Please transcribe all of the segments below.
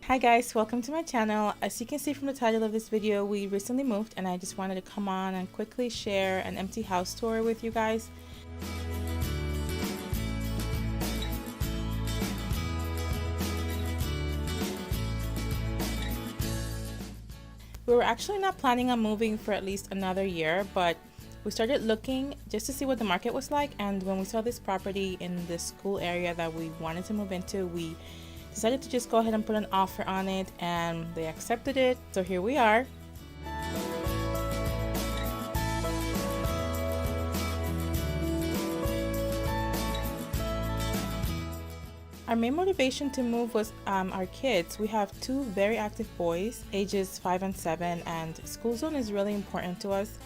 Hi guys, welcome to my channel. As you can see from the title of this video, we recently moved and I just wanted to come on and quickly share an empty house tour with you guys. We were actually not planning on moving for at least another year, but we started looking just to see what the market was like, and when we saw this property in the school area that we wanted to move into, we decided to just go ahead and put an offer on it, and they accepted it, so here we are. Our main motivation to move was our kids. We have two very active boys, ages 5 and 7, and school zone is really important to us.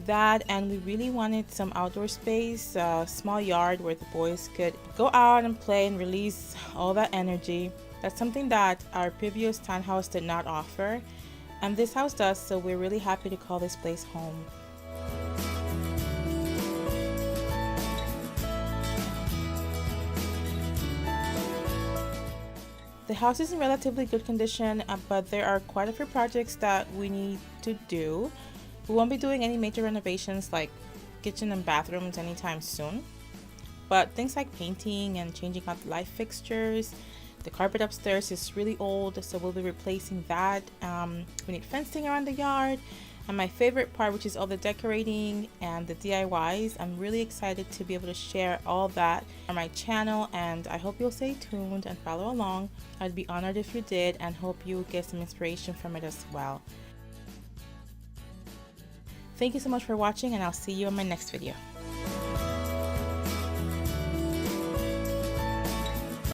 That, and we really wanted some outdoor space, a small yard where the boys could go out and play and release all that energy. That's something that our previous townhouse did not offer, and this house does, so we're really happy to call this place home. The house is in relatively good condition, but there are quite a few projects that we need to do. We won't be doing any major renovations like kitchen and bathrooms anytime soon, but things like painting and changing out the light fixtures. The carpet upstairs is really old, so we'll be replacing that. We need fencing around the yard, and my favorite part, which is all the decorating and the DIYs. I'm really excited to be able to share all that on my channel, and I hope you'll stay tuned and follow along. I'd be honored if you did, and hope you get some inspiration from it as well. Thank you so much for watching, and I'll see you in my next video.